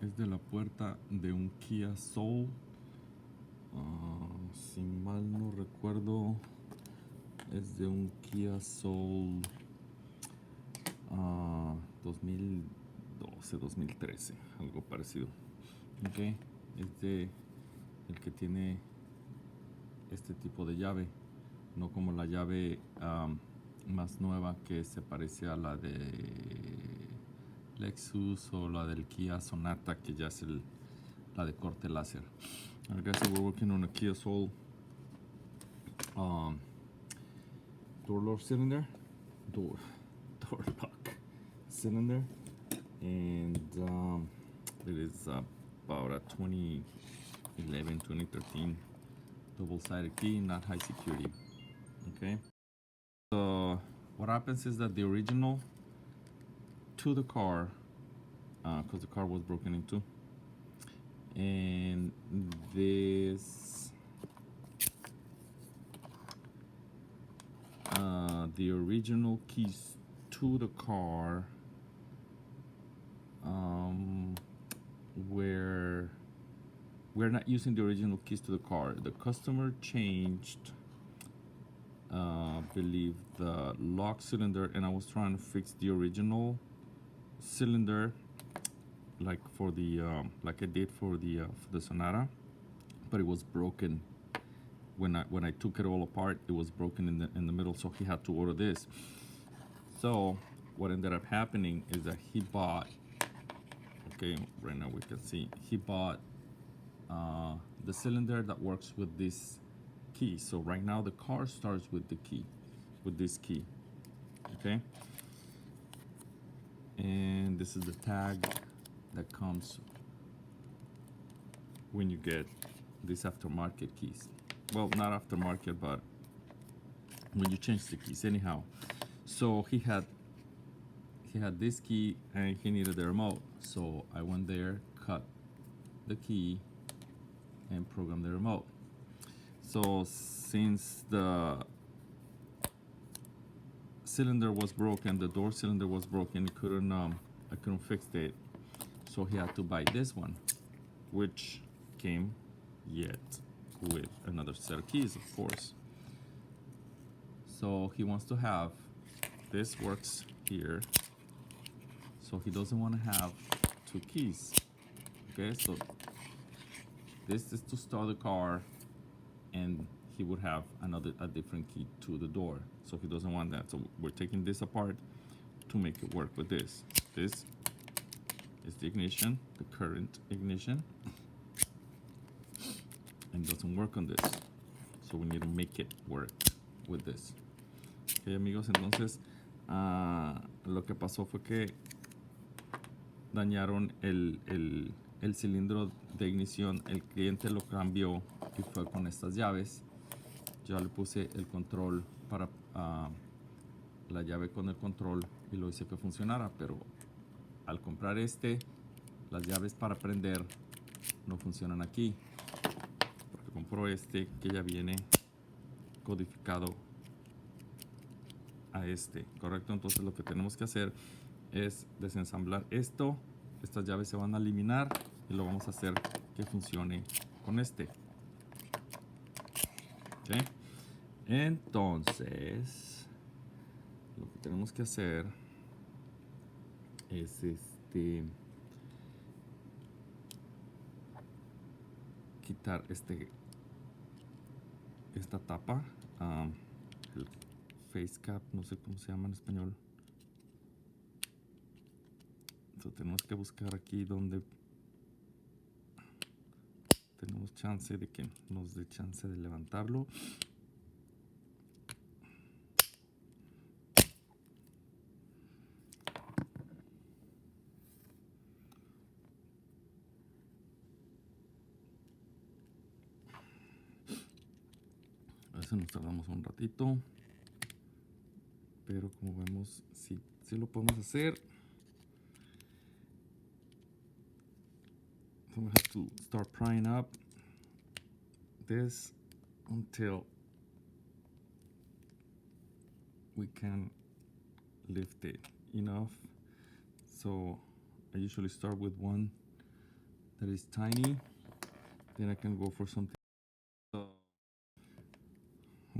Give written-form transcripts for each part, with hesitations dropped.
es de la puerta de un Kia Soul. Si mal no recuerdo, es de un Kia Soul 2012, 2013, algo parecido. Okay. Es de el que tiene este tipo de llave, no como la llave más nueva que se parece a la de Lexus o la del Kia Sonata, que ya es la de corte láser. Alright guys, so we're working on a Kia Soul door lock cylinder, door lock cylinder, and it is about a 2011, 2013 double-sided key, not high security. Okay. So what happens is that the original to the car, because the car was broken into, and this the original keys to the car where we're not using the original keys to the car. The customer changed, believe, the lock cylinder, and I was trying to fix the original cylinder, like for the like I did for the Sonata, but it was broken. When I took it all apart, it was broken in the middle, so he had to order this. So what ended up happening is that he bought, okay, right now we can see, he bought the cylinder that works with this key. So right now the car starts with the key, with this key, okay? And this is the tag that comes when you get these aftermarket keys. Well, not aftermarket, but when you change the keys anyhow. So he had this key and he needed the remote. So I went there, cut the key, and programmed the remote. So since the cylinder was broken, the door cylinder was broken, I couldn't fix it. So he had to buy this one, which came yet with another set of keys, of course. So he wants to have, this works here, so he doesn't want to have two keys. Okay, so this is to start the car, and he would have a different key to the door. So he doesn't want that. So we're taking this apart to make it work with this. This is the ignition, the current ignition, and doesn't work on this. So we need to make it work with this. Ok, amigos, entonces lo que pasó fue que dañaron el cilindro de ignición. El cliente lo cambió y fue con estas llaves. Yo le puse el control para la llave con el control y lo hice que funcionara, pero al comprar las llaves para prender no funcionan aquí, porque compró que ya viene codificado a correcto. Entonces lo que tenemos que hacer es desensamblar esto. Estas llaves se van a eliminar y lo vamos a hacer que funcione con ¿Okay? Entonces lo que tenemos que hacer es quitar esta tapa, el face cap, no sé cómo se llama en español. Entonces tenemos que buscar aquí donde tenemos chance de que nos dé chance de levantarlo. A veces nos tardamos un ratito, pero como vemos, sí lo podemos hacer. So we have to start prying up this until we can lift it enough. So I usually start with one that is tiny, then I can go for something.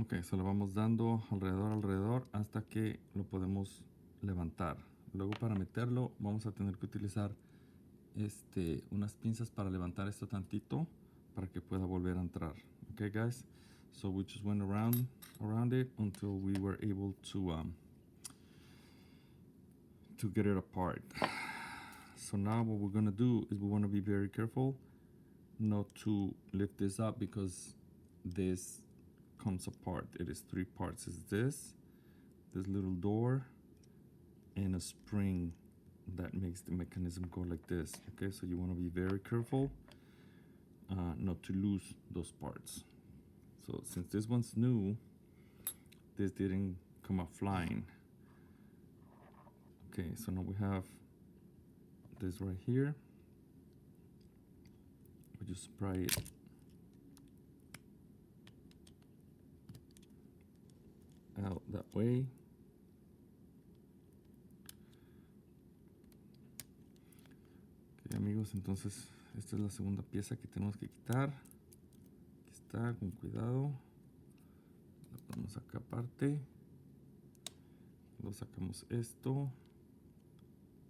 Ok, se lo vamos dando alrededor hasta que lo podemos levantar. Luego para meterlo vamos a tener que utilizar unas pinzas para levantar esto tantito para que pueda volver a entrar. Okay guys, so we just went around it until we were able to get it apart. So now what we're gonna do is we want to be very careful not to lift this up because this comes apart. It is 3 parts. It's this little door, and a spring that makes the mechanism go like this. Okay, so you want to be very careful not to lose those parts. So since this one's new, this didn't come up flying. Okay, so now we have this right here. We just spray it out that way. Ok, amigos, entonces esta es la segunda pieza que tenemos que quitar. Aquí está, con cuidado. La ponemos acá aparte. Lo sacamos esto.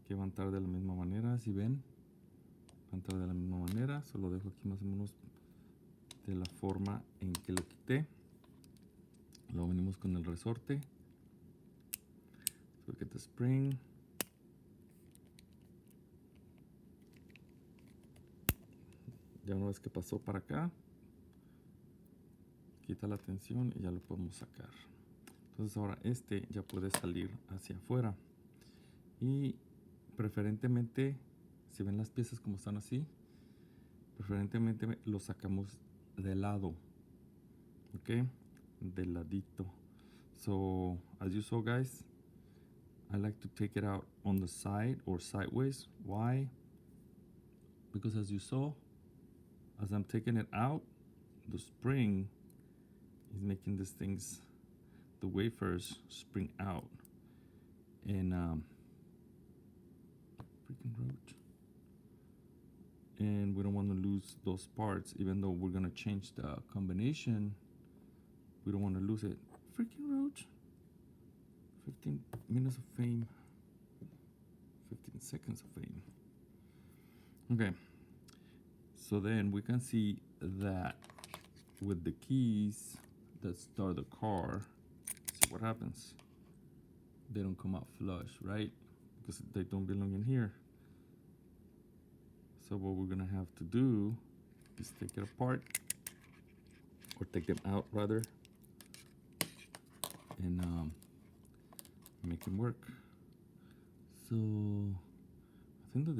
Que va a entrar de la misma manera, si ven. Va a entrar de la misma manera. Solo dejo aquí más o menos de la forma en que lo quité. Luego venimos con el resorte. So get the spring. Ya una vez que pasó para acá, quita la tensión y ya lo podemos sacar. Entonces ahora ya puede salir hacia afuera. Y preferentemente, si ven las piezas como están así, preferentemente lo sacamos de lado. Ok, del ladito. So as you saw guys, I like to take it out on the side or sideways. Why? Because as you saw, as I'm taking it out, the spring is making these things, the wafers, spring out. And freaking roach. And we don't want to lose those parts, even though we're gonna change the combination. We don't want to lose it. Freaking roach. 15 minutes of fame. 15 seconds of fame. Okay. So then we can see that with the keys that start the car, see what happens. They don't come out flush, right? Because they don't belong in here. So what we're gonna have to do is take it apart, or take them out rather, and make them work. So I think that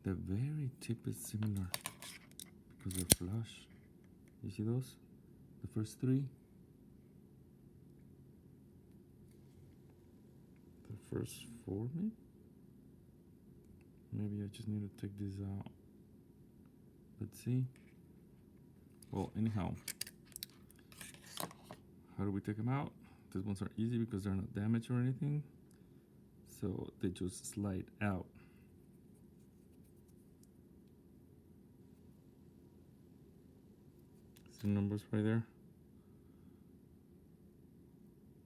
the very tip is similar because they're flush. You see those? The first 3. The first 4 maybe? Maybe I just need to take this out. Let's see. Well, anyhow, how do we take them out? These ones are easy because they're not damaged or anything. So they just slide out. See the numbers right there?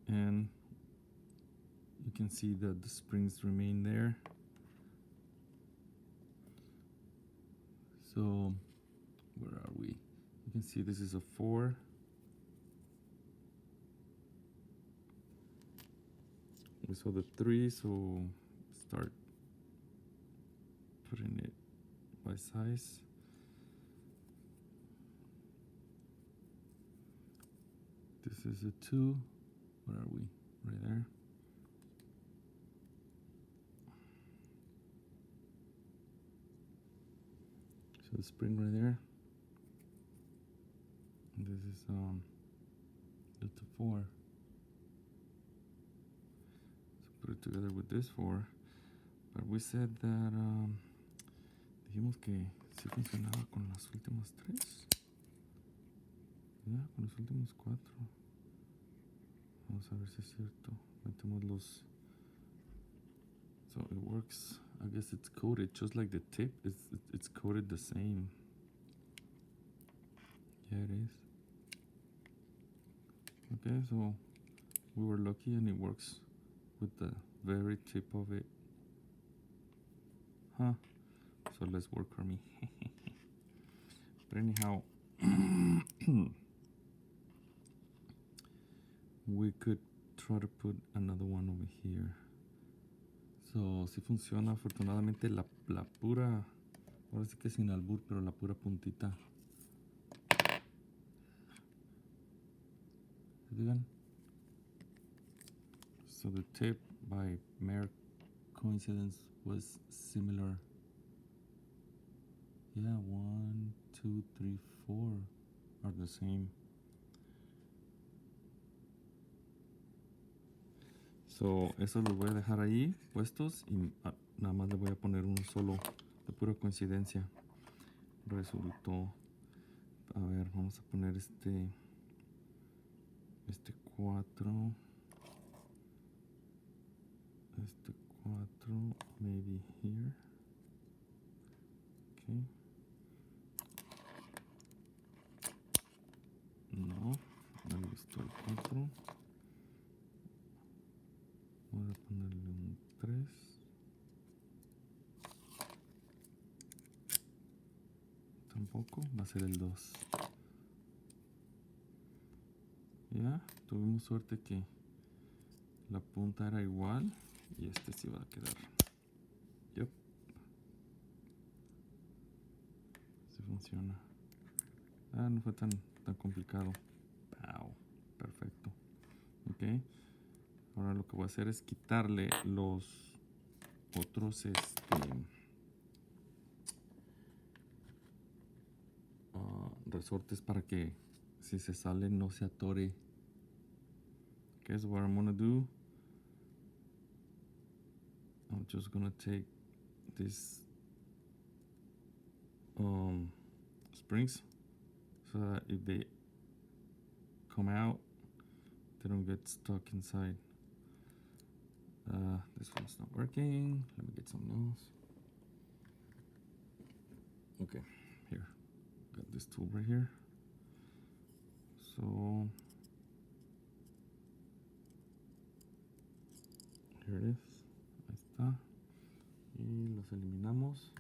And you can see that the springs remain there. So where are we? You can see this is a 4. We saw the 3, so start putting it by size. This is a 2. Where are we? Right there. So the spring right there. And this is just a 4. So put it together with this 4. But we said that dijimos que sí funcionaba con las últimas 3. Ya, con los últimos 4. Vamos a ver si es cierto. Metemos los. So it works I guess it's coated just like the tip. It's coated the same. Yeah, it is. Okay, so we were lucky and it works with the very tip of it. Huh? So less work for me. But anyhow, we could try to put another one over here. So, si funciona, afortunadamente la pura, ahora sí que sin albur, pero la pura puntita. ¿Digan? So the tip, by mere coincidence, was similar. Yeah, 1, 2, 3, 4 are the same. So, eso los voy a dejar ahí puestos y nada más le voy a poner uno solo de pura coincidencia. Resultó. A ver, vamos a poner este 4. Este 4, maybe here. Okay. No, no me gustó el 4. Voy a ponerle un 3. Tampoco, va a ser el 2. Ya, tuvimos suerte que la punta era igual y este sí va a quedar. Yep. Sí funciona. No fue tan complicado. Wow, perfecto. Ok. Ahora lo que voy a hacer es quitarle los otros resortes para que si se sale no se atore. Okay, so what I'm gonna do, I'm just gonna take these springs so that if they come out, they don't get stuck inside. This one's not working. Let me get something else. Okay, here. Got this tool right here. So here it is. Ahí está. Y los eliminamos.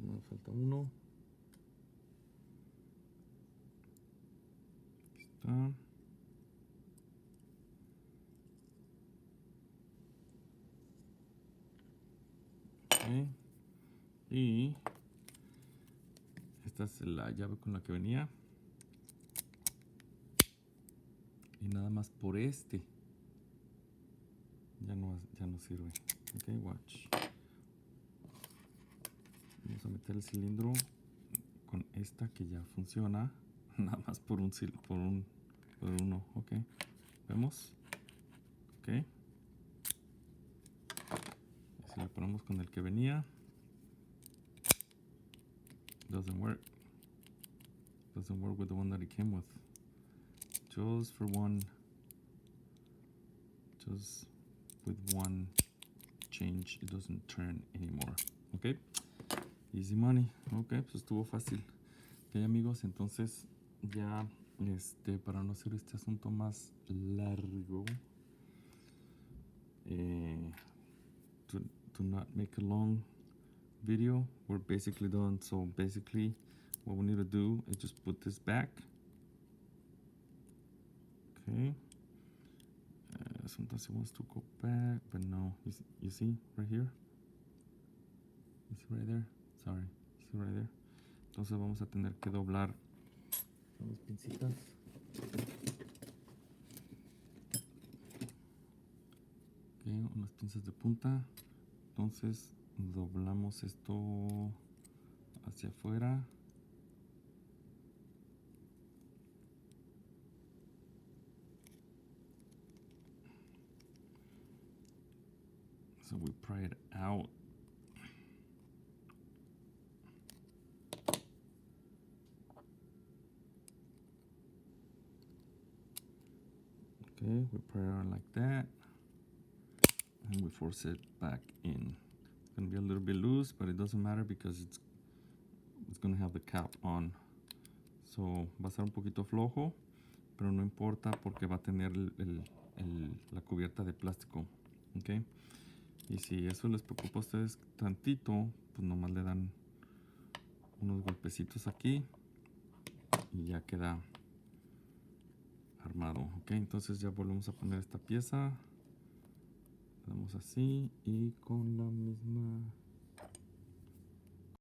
Me falta uno. Aquí está. Okay. Y esta es la llave con la que venía. Y nada más por este ya no sirve. Ok, watch. Vamos a meter el cilindro con esta que ya funciona. Nada más por uno. Ok, vemos. Ok. Así lo ponemos con el que venía. Doesn't work. Doesn't work with the one that it came with. Just for one. Just with one change, it doesn't turn anymore. Ok. Easy money. Ok, pues estuvo fácil. Ok, amigos, entonces ya para no hacer este asunto más largo, to not make a long video, we're basically done. So basically what we need to do is just put this back. Okay. Sometimes it wants to go back, but no. You see right here? You see right there? Sorry. You see right there? Entonces vamos a tener que doblar las pincitas. Okay, unas pinzas de punta. Entonces doblamos esto hacia afuera. So we pry it out. we put it on like that, and we force it back in. It's gonna be a little bit loose, but it doesn't matter because it's gonna have the cap on. So va a ser un poquito flojo, pero no importa porque va a tener la cubierta de plástico, ¿ok? Y si eso les preocupa a ustedes tantito, pues nomás le dan unos golpecitos aquí y ya queda armado, ¿ok? Entonces ya volvemos a poner esta pieza, le damos así y con la misma